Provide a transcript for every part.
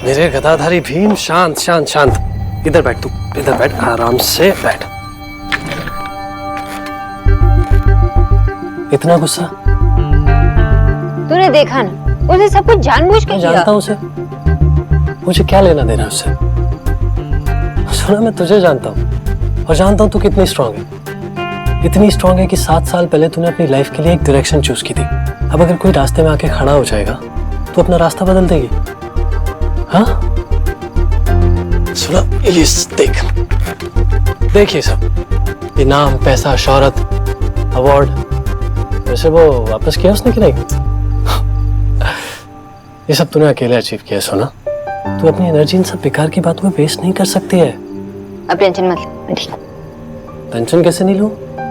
मेरे गदाधारी भीम, शांत शांत शांत। इधर बैठ तू, इधर बैठ, आराम से बैठ। इतना गुस्सा? तूने देखा ना, उसे सब कुछ जानबूझ के किया। जानता हूँ उसे, मुझे क्या लेना देना उससे। सुना, मैं तुझे जानता हूँ और जानता हूँ तू कितनी स्ट्रांग है। इतनी स्ट्रांग है कि 7 साल पहले तूने अपनी लाइफ के लिए एक डायरेक्शन चूज की थी। अब अगर कोई रास्ते में आके खड़ा हो जाएगा तो अपना रास्ता बदल देगी। हाँ सुना, ये देख ये सब, ये नाम, पैसा, शोहरत, अवार्ड, वैसे वो वापस किया उसने कि नहीं? ये सब तूने अकेले अचीव किया। सोना, तू अपनी एनर्जी इन सब बेकार की बातों में वेस्ट नहीं कर सकती है। अब टेंशन मत ले, ठीक है। टेंशन कैसे नहीं लूं?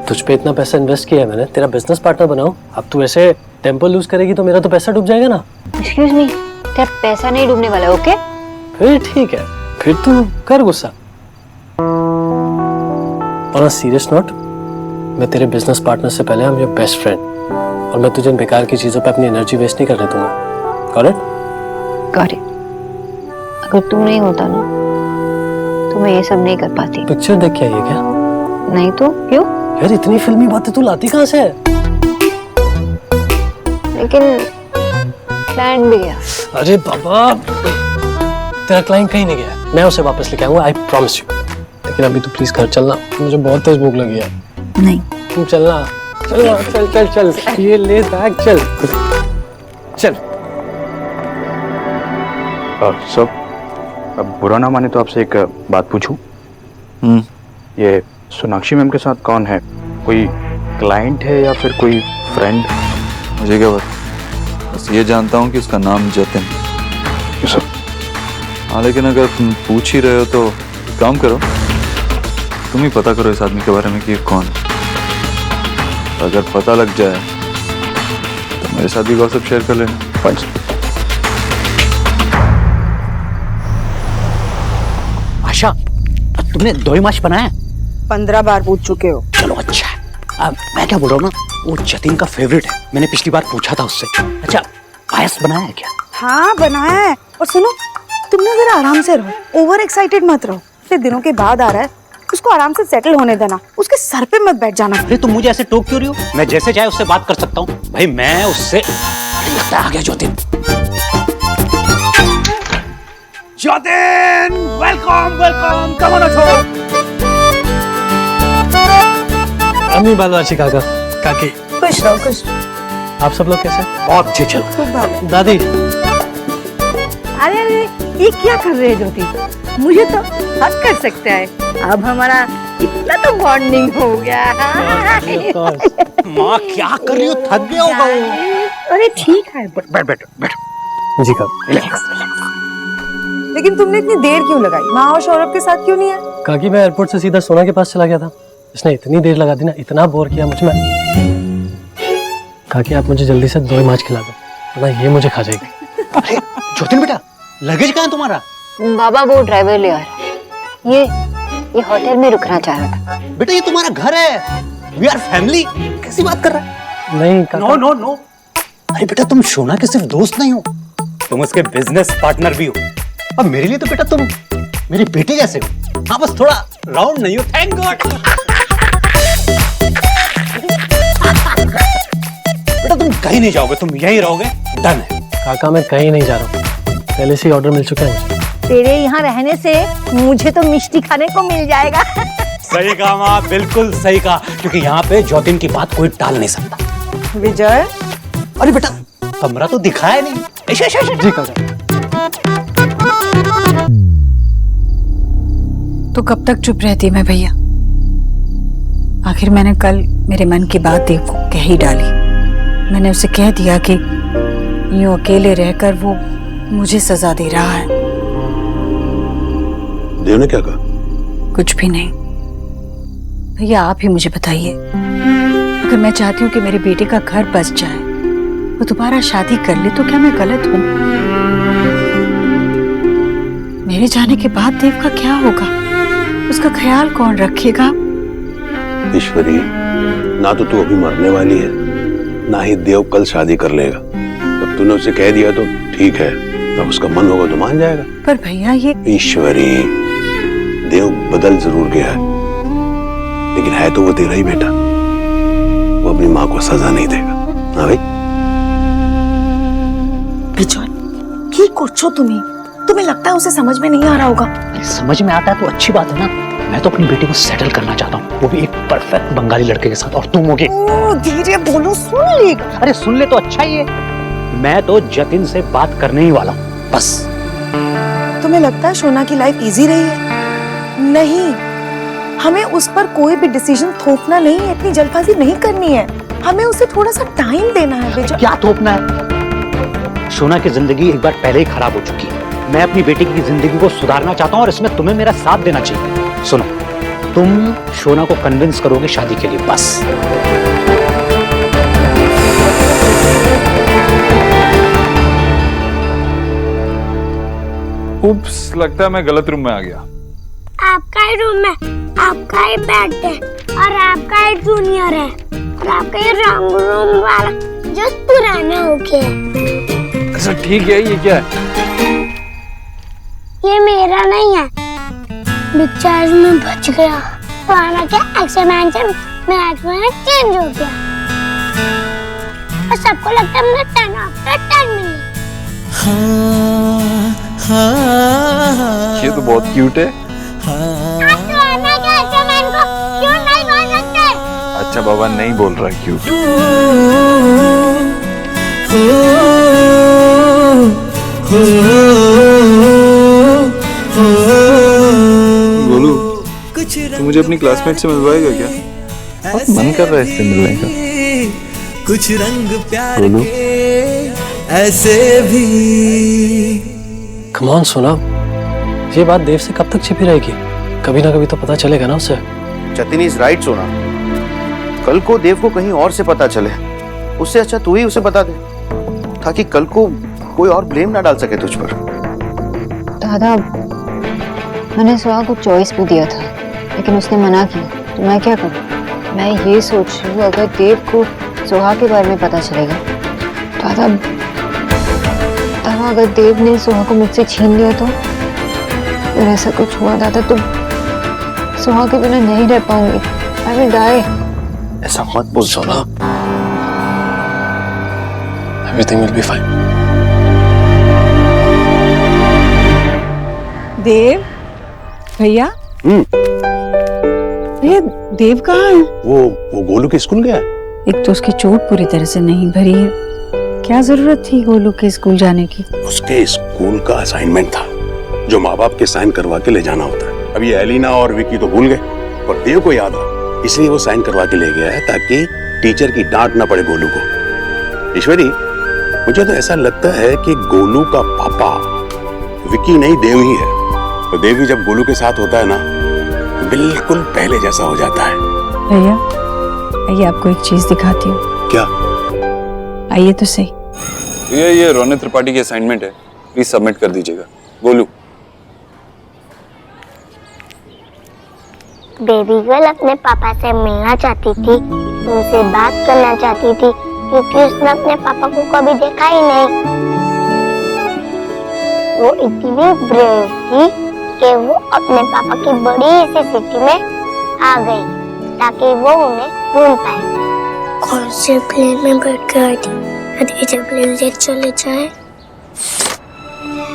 तुझ पे इतना पैसा इन्वेस्ट किया है मैंने, तेरा बिजनेस पार्टनर बनाऊं। अब तू ऐसे टेम्पो लूज करेगी तो मेरा तो पैसा डूब जाएगा ना। एक्सक्यूज मी, तेरा पैसा नहीं डूबने वाला, ओके? फिर ठीक है, फिर तू कर गुस्सा। ऑन अ सीरियस नोट, मैं तेरे बिजनेस पार्टनर से पहले हम योर बेस्ट फ्रेंड, और मैं तुझे इन बेकार की चीजों पे अपनी एनर्जी वेस्ट नहीं करने दूंगा। Got it? Got it. अगर तू नहीं होता ना तो मैं ये सब नहीं कर पाती। पिक्चर देख के आई है क्या? नहीं तो क्यों? यार इतनी फिल्मी बातें तू लाती कहाँ से है? लेकिन क्लाइंट भी गया। अरे बाबा, तेरा क्लाइंट कहीं नहीं गया, मैं उसे वापस लेके आऊंगा, आई प्रॉमिस यू। लेकिन अभी तू प्लीज घर चलना, मुझे बहुत तेज भूख लगी है। नहीं तू चलना, चलना, चल चल चल, ये ले बैग, चल चल। सब अब बुरा ना माने तो आपसे एक बात पूछूं? ये सोनाक्षी मैम के साथ कौन है? कोई क्लाइंट है या फिर कोई फ्रेंड? मुझे क्या पता, बस ये जानता हूँ कि उसका नाम जतिन। हाँ, लेकिन अगर तुम पूछ ही रहे हो तो एक काम करो, तुम ही पता करो इस आदमी के बारे में कि कौन है। अगर पता लग जाए तो मेरे साथ भी गॉसिप शेयर कर लेना। आशा, तुमने दो ही माश बनाया? 15 बार पूछ चुके हो। चलो अच्छा है। अब मैं क्या बोल रहा हूँ ना, वो जतिन का फेवरेट है, मैंने पिछली बार पूछा था उससे। अच्छा, पायस बनाया है क्या? हाँ बनाया है। और सुनो, तुम ना जरा आराम से रहो, ओवर एक्साइटेड मत रहो। फिर दिनों के बाद आ रहा है, उसको आराम से सेटल होने देना, उसके सर पे मत बैठ जाना। अरे तुम मुझे ऐसे टोक क्यों रही हो? मैं जैसे चाहे उससे बात कर सकता हूँ भाई। मैं उससे, लगता है आ गया Jatin. Jatin, welcome welcome, come on छोड़ो। अम्मी, बालवाची, काका, काकी, खुश रहो, खुश। आप सब लोग कैसे? बहुत अच्छे। चलो खूब भालो। दादी। अरे अरे, ये क्या कर रहे हैं ज्योति? मुझे तो हक कर सकता है, अब हमारा इतना तो बॉन्डिंग हो गया। माँ क्या कर रही हो? थक गया होगा वो। अरे ठीक है, बैठ बैठ बैठ। जी काका। लेकिन तुमने इतनी देर क्यों लगाई? माँ और सौरभ के साथ क्यों नहीं है? काकी, मैं एयरपोर्ट से सीधा सोना के पास चला गया था, इसने इतनी देर लगा दी ना, इतना बोर किया मुझे। मैं काकी, आप मुझे जल्दी से 2 माछ खिला दो, वरना ये मुझे खा जाएगी। अरे ज्योतिन बेटा, लगेज कहाँ है तुम्हारा? बाबा वो ड्राइवर ले आ रहा है। ये होटल में रुकना चाह रहा था। बेटा ये तुम्हारा घर है, वी आर फैमिली। कैसी बात कर रहा है? नहीं काका। No no no. अरे बेटा, तुम सोना के सिर्फ दोस्त नहीं हो, तुम उसके बिजनेस पार्टनर भी हो। अब मेरे लिए तो बेटा तुम मेरी बेटी जैसे हो। हाँ, बस थोड़ा राउंड नहीं हो। Thank God. बेटा तुम कहीं नहीं जाओगे, तुम यहीं रहोगे। डन है। काका, मैं कहीं नहीं जा रहा हूँ, पहले से ही ऑर्डर मिल चुका है मुझे। तेरे यहाँ रहने से मुझे तो मिष्टी खाने को मिल जाएगा। सही कहा माँ, बिल्कुल सही कहा, क्योंकि यहाँ पे ज्योतिन की बात कोई टाल नहीं सकता। विजय, अरे बेटा, कमरा तो दिखाया नहीं। जी काका। तो कब तक चुप रहती मैं भैया? आखिर मैंने कल मेरे मन की बात देव को कह ही डाली। मैंने उसे कह दिया कि यूं अकेले रहकर वो मुझे सजा दे रहा है। देव ने क्या कहा? कुछ भी नहीं भैया, आप ही मुझे बताइए, अगर मैं चाहती हूँ कि मेरे बेटे का घर बस जाए, वो दोबारा शादी कर ले, तो क्या मैं गलत हूँ? मेरे जाने के बाद देव का क्या होगा? उसका ख्याल कौन रखेगा? ईश्वरी, ना तो तू अभी मरने वाली है, ना ही देव कल शादी कर लेगा। जब तूने उसे कह दिया तो ठीक है, वरना वो भी शादी करने वाला है। जब उसका मन होगा तो मान जाएगा। पर भैया ये ईश्वरी, देव बदल जरूर गया है, लेकिन है तो वो तेरा ही बेटा। वो अपनी माँ को सजा नहीं देगा। हाँ भाई। बिजॉय, की करछो तुम्हें लगता है उसे समझ में नहीं आ रहा होगा। समझ में आता है तो अच्छी बात है ना। मैं तो अपनी बेटी को सेटल करना चाहता हूँ, वो भी एक परफेक्ट बंगाली लड़के के साथ, और तुम होगे। धीरे बोलो, सुन लेगा। अरे सुन ले तो अच्छा ही है। मैं तो जतिन से बात करने ही वाला हूँ, बस। तुम्हें लगता है शोना की लाइफ इजी रही है? नहीं, हमें उस पर कोई भी डिसीजन थोपना नहीं है, इतनी जल्दबाजी नहीं करनी है। हमें उसे थोड़ा सा टाइम देना है बिजॉय। क्या थोपना है? शोना की जिंदगी एक बार पहले ही खराब हो चुकी है। मैं अपनी बेटी की जिंदगी को सुधारना चाहता हूँ और इसमें तुम्हें मेरा साथ देना चाहिए। सुनो, तुम शोना को कन्विंस करोगे शादी के लिए, बस। उप्स, लगता है मैं गलत रूम में आ गया। आपका ही रूम है, आपका ही बेड है, और आपका ही जूनियर है, और आपका ही रंग रूम वाला जो पुराना हो गया। अच्छा ठीक है, ये क्या है? ये मेरा नहीं है, डिस्चार्ज में बच गया। पुराना क्या एक्सीडेंट से मेरा एक्सपीरियंस चेंज हो गया, और सबको लगता है हमने 10 आफ्टर 10 मिली। ये तो बहुत क्यूट है। आप पुराना के एक्सीडेंट को क्यों नहीं बोल सकते? अच्छा बाबा नहीं बोल रहा है क्यूट। गोलू, तू मुझे अपनी क्लासमेट से मिलवाएगा क्या? बहुत मन कर रहा है इससे मिलने का। कुछ रंग प्यार गोलू, के ऐसे भी। कम ऑन सोना, ये बात देव से कब तक छिपी रहेगी? कभी ना कभी तो पता चलेगा ना उसे। जतिन इज राइट सोना। कल को देव को कहीं और से पता चले, उससे अच्छा तू ही उसे बता दे, ताकि कल को कोई और ब्लेम ना डाल सके तुझ पर। दादा, मैंने सुहा को चॉइस भी दिया था, लेकिन उसने मना किया, तो मैं क्या करूं? मैं ये सोच रही हूँ, अगर देव को सुहा के बारे में पता चलेगा, दादा अगर देव ने सुहा को मुझसे छीन लिया तो फिर ऐसा कुछ हुआ दादा, तो सुहा के बिना नहीं रह पाऊंगी। I will die. ऐसा मत बोल सोना। Everything will be fine. Dev भैया, भैया देव कहाँ है? वो गोलू के स्कूल गया है। एक तो उसकी चोट पूरी तरह से नहीं भरी है, क्या जरूरत थी गोलू के स्कूल जाने की? उसके स्कूल का असाइनमेंट था जो माँ बाप के साइन करवा के ले जाना होता है। अभी एलिना और विकी तो भूल गए, पर देव को याद आ, इसलिए वो साइन करवा के ले गया है ताकि टीचर की डांट ना पड़े गोलू को। ईश्वरी, मुझे तो ऐसा लगता है कि गोलू का पापा विकी नहीं देव ही है। तो देव ही जब गोलू के साथ होता है ना, बिल्कुल पहले जैसा हो जाता है। भैया आइए, आपको एक चीज दिखाती हूँ। क्या? आइए तो सही। ये रोनित त्रिपाठी की असाइनमेंट है, प्लीज सबमिट कर दीजिएगा। गोलू, बेबी गर्ल अपने पापा से मिलना चाहती थी, उनसे बात करना चाहती थी, क्योंकि उसने अपने पापा को कभी देखा ही नहीं। वो इतनी ब्रेव थी कि वो अपने पापा की बड़ी सी सिटी में आ गई ताकि वो उन्हें ढूंढ पाए। कौन से प्लेन में बैठ कर आई थी, जब प्लेन लेट चले जाए।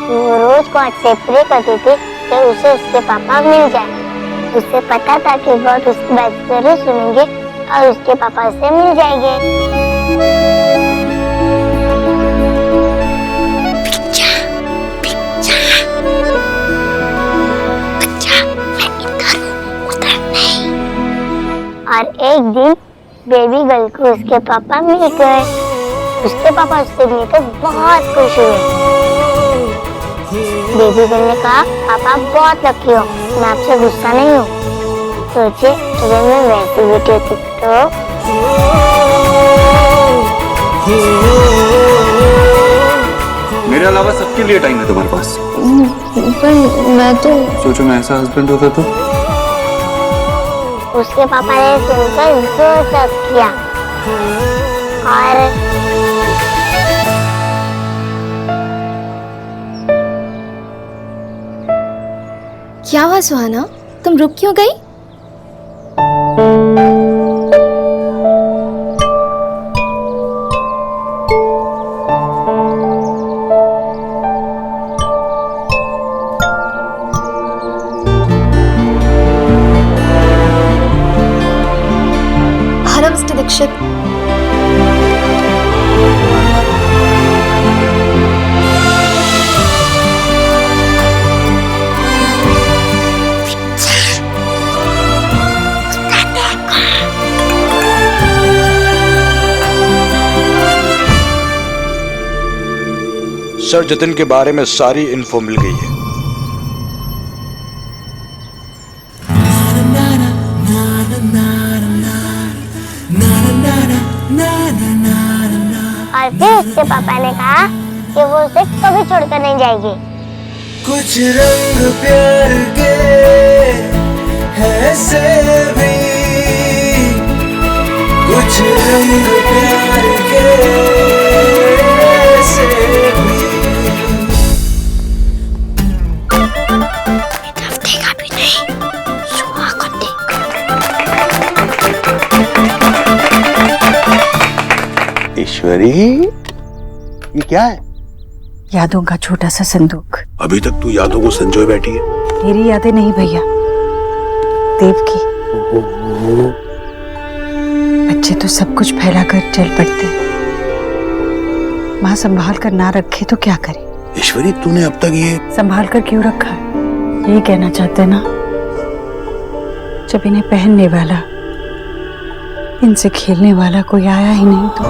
वो रोज को से प्रे करती थी कि उसे उसके पापा मिल जाए। उसे पता था कि गॉड उसकी बात जरूर सुनेंगे और उसके पापा से मिल जाएंगे। और एक दिन बेबी गर्ल को उसके पापा मिल गए। उसके पापा उससे मिलकर बहुत खुश हुए। बेबी गर्ल ने कहा, पापा बहुत लकी हो, मैं आपसे गुस्सा नहीं हूँ। सोचिए अगर मैं वैसी बेटी होती तो। मेरे अलावा सबके लिए टाइम है तुम्हारे पास। पर मैं तो सोचो मैं ऐसा हस्बैंड होता तो। उसके पापा ने सुनकर जोर से किया और क्या हुआ सुहाना, तुम रुक क्यों गई? Hello mister Dikshit. Sir Jatin के बारे में सारी इन्फो मिल गई है। और फिर उसके पापा ने कहा कि वो उसे कभी छोड़कर नहीं जाएगी। कुछ रंग प्यार के ऐसे भी, कुछ रंग प्यार के ऐसे भी। देखा भी नहीं, सुहा को देख। ईश्वरी, ये क्या है? यादों का छोटा सा संदूक। अभी तक तू यादों को संजोए बैठी है। मेरी यादें नहीं भैया, देव की। बच्चे तो सब कुछ फैला कर चल पड़ते हैं, माँ संभाल कर ना रखे तो क्या करे। ईश्वरी, तूने अब तक ये संभाल कर क्यों रखा है, यही कहना चाहते ना। जब इन्हें पहनने वाला, इनसे खेलने वाला कोई आया ही नहीं तो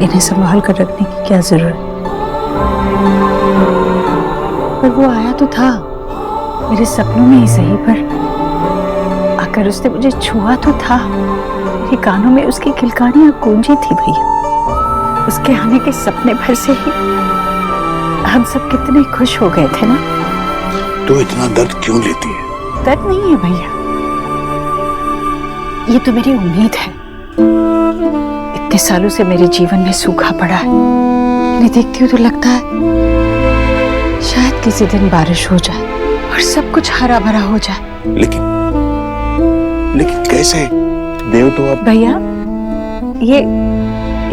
इन्हें संभाल कर रखने की क्या जरूरत। पर वो आया तो था, मेरे सपनों में ही सही, पर आकर उसने मुझे छुआ तो था। मेरे कानों में उसकी किलकारियां गूंजी थी भैया। उसके आने के सपने भर से ही हम सब कितने खुश हो गए थे ना। तो इतना दर्द क्यों लेती है? दर्द नहीं है भैया, ये तो मेरी उम्मीद है। इतने सालों से मेरे जीवन में सूखा पड़ा है, इन्हें देखती हूँ तो लगता है शायद किसी दिन बारिश हो जाए और सब कुछ हरा भरा हो जाए। लेकिन कैसे? देव तो अब भैया ये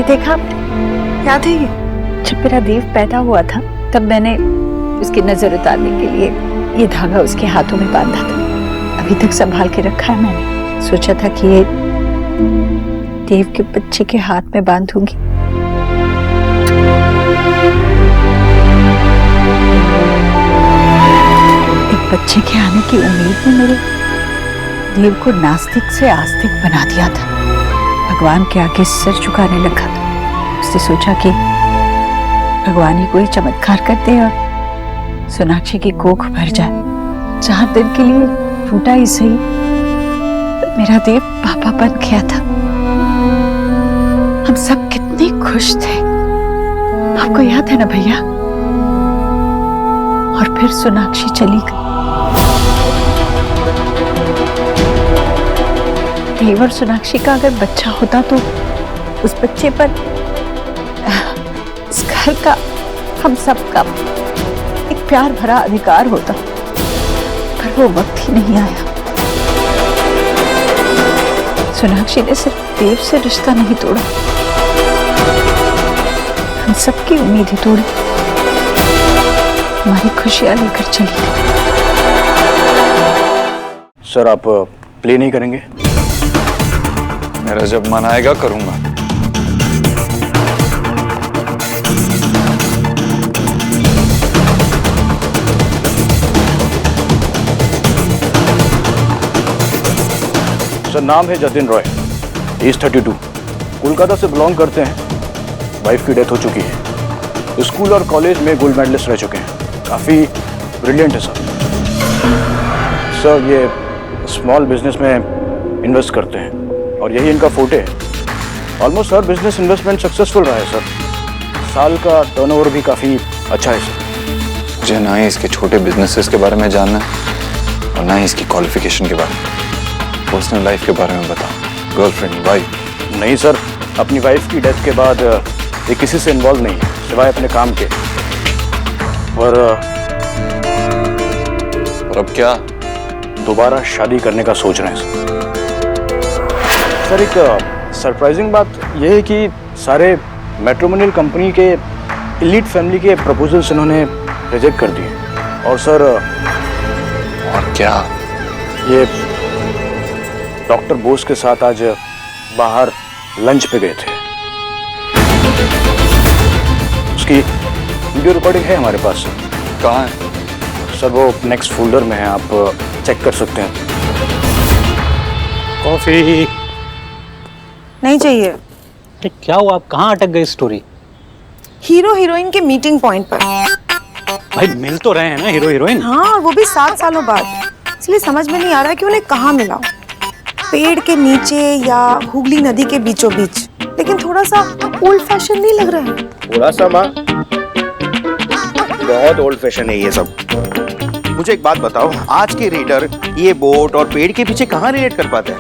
देखा, याद है ये जब मेरा देव पैदा हुआ था तब मैंने उसकी नजर उतारने के लिए ये धागा उसके हाथों में बांधा था। अभी तक संभाल के रखा है मैंने। सोचा था कि ये देव के बच्चे के हाथ में बांधूंगी। एक बच्चे के आने की उम्मीद ने मेरे देव को नास्तिक से आस्तिक बना दिया था। भगवान के आगे सिर झुकाने लगा था। उसने सोचा कि भगवान ही कोई चमत्कार कर दे और सोनाक्षी की कोख भर जाए। 4 दिन के लिए टूटा ही सही, मेरा देव पापा बन गया था। हम सब कितने खुश थे, आपको याद है ना भैया। और फिर सोनाक्षी चली गई। देव और सोनाक्षी का अगर बच्चा होता तो उस बच्चे पर इस घर का, हम सब का एक प्यार भरा अधिकार होता, पर वो वक्त ही नहीं आया। सोनाक्षी ने सिर्फ देव से रिश्ता नहीं तोड़ा, हम सबकी उम्मीद ही तोड़ी। हमारी खुशियां लेकर चली गई। सर आप प्ले नहीं करेंगे? मेरा जब मन आएगा करूंगा। सर नाम है जतिन रॉय, एज 32, कोलकाता से बिलोंग करते हैं। वाइफ की डेथ हो चुकी है। स्कूल और कॉलेज में गोल्ड मेडलिस्ट रह चुके हैं। काफ़ी ब्रिलियंट है सर। सर ये स्मॉल बिजनेस में इन्वेस्ट करते हैं और यही इनका फोटे है। ऑलमोस्ट हर बिजनेस इन्वेस्टमेंट सक्सेसफुल रहा है सर। साल का टर्नओवर भी काफ़ी अच्छा है सर। मुझे ना ही इसके छोटे बिजनेसेस के बारे में जानना है और ना ही इसकी क्वालिफिकेशन के बारे में। पर्सनल लाइफ के बारे में बताओ। Girlfriend, wife? नहीं सर, अपनी वाइफ की डेथ के बाद ये किसी से इन्वॉल्व नहीं है सिवाय अपने काम के। और तो अब क्या? दोबारा शादी करने का सोच रहे हैं सर। एक सरप्राइजिंग बात यह है कि सारे मैट्रिमोनियल कंपनी के एलीट फैमिली के प्रपोजल्स इन्होंने रिजेक्ट कर दिए। और सर और क्या? ये डॉक्टर बोस के साथ आज बाहर लंच पे गए थे। उसकी वीडियो रिकॉर्डिंग है हमारे पास। कहाँ है? सर वो नेक्स्ट फोल्डर में है, आप चेक कर सकते हैं। कॉफी नहीं चाहिए। अरे क्या हुआ, आप कहाँ अटक गए स्टोरी? हीरो हीरोइन के मीटिंग पॉइंट पर। भाई मिल तो रहे हैं ना हीरो हीरोइन? हाँ, और वो भी 7 सालों बाद। इसलिए समझ में नहीं आ रहा कि उन्हें कहाँ मिला, पेड़ के नीचे या हुगली नदी के बीचों बीच। लेकिन थोड़ा सा ओल्ड फैशन नहीं लग रहा है? थोड़ा सा माँ, बहुत ओल्ड फैशन है ये सब। मुझे एक बात बताओ, आज के रीडर ये बोट और पेड़ के पीछे कहाँ रिलेट कर पाते हैं?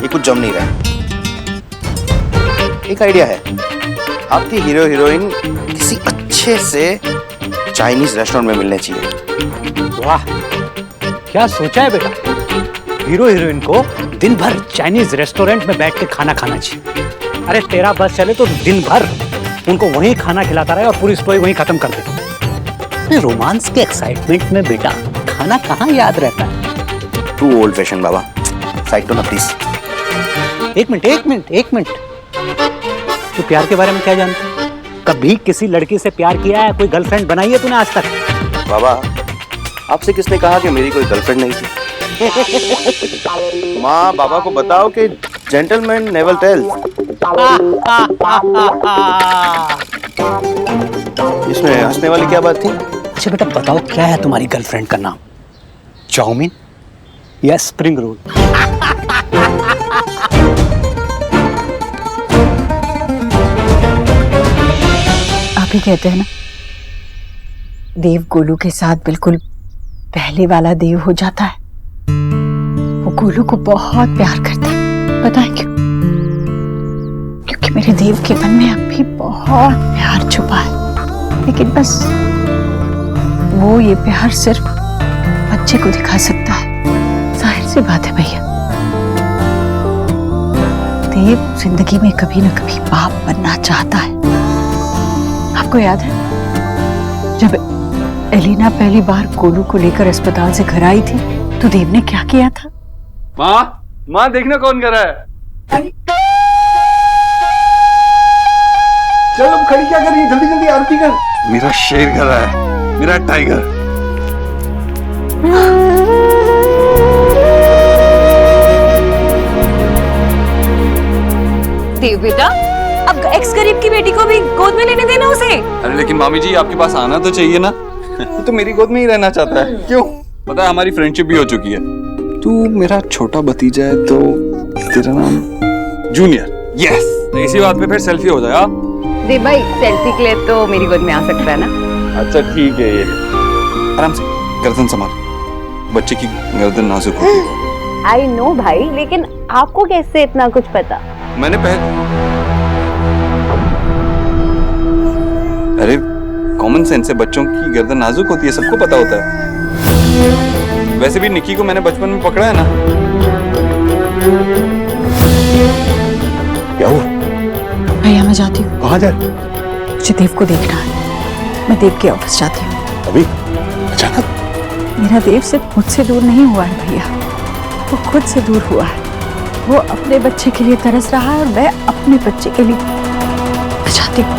ये कुछ जम नहीं रहा है। एक आइडिया है, आपकी हीरो हीरोइन किसी अच्छे से चाइनीज रेस्टोरेंट में मिलने चाहिए। वाह, क्या सोचा है बेटा। हीरो हीरोइन को दिन भर चाइनीज रेस्टोरेंट में बैठ के खाना खाना चाहिए। अरे तेरा बस चले तो दिन भर उनको वहीं खाना खिलाता रहे और पूरी स्टोरी वहीं खत्म कर दे। रोमांस के एक्साइटमेंट में बेटा खाना कहाँ याद रहता है? टू ओल्ड फैशन बाबा, साइड ना प्लीज। एक मिनट। तू प्यार के बारे में क्या जानता है? कभी किसी लड़की से प्यार किया है? कोई गर्लफ्रेंड बनाई है तूने आज तक? बाबा, आपसे किसने कहा कि मेरी कोई गर्लफ्रेंड नहीं थी? माँ बाबा को बताओ कि जेंटलमैन नेवर टेल्स। इसमें हंसने वाली क्या बात थी? अच्छा बेटा बताओ, क्या है तुम्हारी गर्लफ्रेंड का नाम? चाउमीन या स्प्रिंग रोल? आप ही कहते हैं ना, देव गोलू के साथ बिल्कुल पहले वाला देव हो जाता है। वो गोलू को बहुत प्यार करता है। पता है क्यों? क्योंकि मेरे देव के मन में अब भी बहुत प्यार छुपा है, लेकिन बस वो ये प्यार सिर्फ बच्चे को दिखा सकता है। जाहिर सी बात है भैया, देव जिंदगी में कभी ना कभी बाप बनना चाहता है। आपको याद है जब एलिना पहली बार गोलू को लेकर अस्पताल से घर आई थी तो देव ने क्या किया था? माँ देखना कौन कर रहा है। चल अब खड़ी क्या कर रही है? जल्दी जल्दी आरती कर। मेरा शेर कर रहा है, मेरा टाइगर। देव बेटा, अब एक्स गरीब की बेटी को भी गोद में लेने देना उसे। अरे लेकिन मामी जी, आपके पास आना तो चाहिए ना। वो तो मेरी गोद में ही रहना चाहता है। क्यों? पता है हमारी फ्रेंडशिप भी हो चुकी है। तू मेरा छोटा भतीजा है तो तेरा नाम जूनियर। यस, तो इसी बात पे फिर सेल्फी हो जाएगा। देव भाई, सेल्फी के लिए तो मेरी गोद में आ सकता है ना? अच्छा ठीक है, ये आराम से गर्दन संभाल, बच्चे की गर्दन नाजुक होती है। आई नो भाई, लेकिन आपको कैसे इतना कुछ पता? मैंने अरे कॉमन सेंस है, बच्चों की गर्दन नाजुक होती है, सबको पता होता है। वैसे भी निक्की को मैंने बचपन में पकड़ा है ना। क्या हुआ? भैया मैं जाती हूँ। कहाँ जा? मुझे देव को देखना है। मैं देव के ऑफिस जाती हूँ। अभी अचानक? मेरा देव सिर्फ मुझसे दूर नहीं हुआ है भैया, वो खुद से दूर हुआ है। वो अपने बच्चे के लिए तरस रहा है और मैं अपने बच्चे के लिए। मैं जाती हूँ।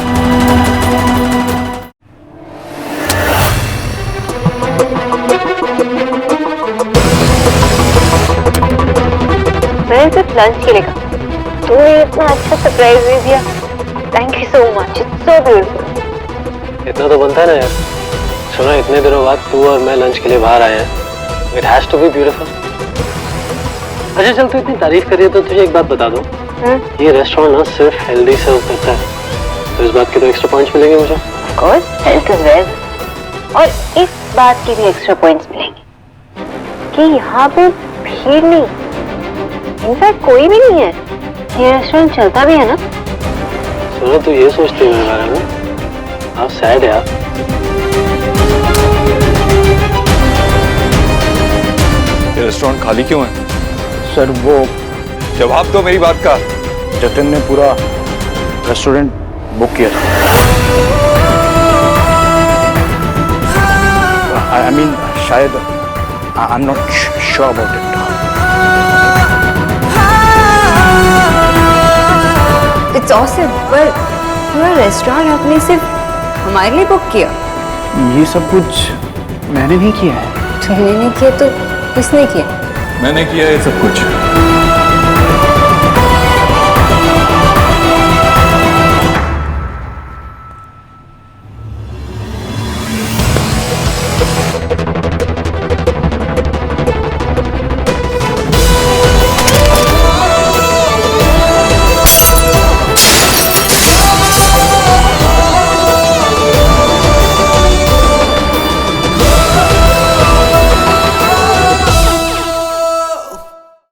मैं सिर्फ लंच के लिए कहा, तूने इतना अच्छा सरप्राइज दे दिया। Thank you so much, it's so beautiful. इतना तो बनता है ना यार। सुना, इतने दिनों बाद तू और मैं लंच के लिए बाहर आए हैं। It has to be beautiful. अच्छा चल, तू इतनी तारीफ कर रही है तो तुझे एक बात बता दूं, ये रेस्टोरेंट ना सिर्फ हेल्दी सर्व करता है, तो इस बात के तो एक्स्ट्रा पॉइंट्स मिलेंगे मुझे। Of course, health is wealth. और इस बात के भी एक्स्ट्रा पॉइंट्स मिलेंगे कि यहाँ पे भीड़ नहीं, इनफैक्ट कोई भी नहीं है। ये रेस्टोरेंट चलता भी है ना? सुना, तू ये सोचती है मेरे बारे में? आप सैड यार। खाली क्यों है? सर वो जवाब दो मेरी बात का। जतिन ने पूरा रेस्टोरेंट बुक किया था। आई मीन शायद I am not sure about it. It's awesome, पर पूरा रेस्टोरेंट आपने सिर्फ हमारे लिए बुक किया? ये सब कुछ मैंने नहीं किया है। तुमने नहीं किया तो किसने किया? मैंने किया ये सब कुछ।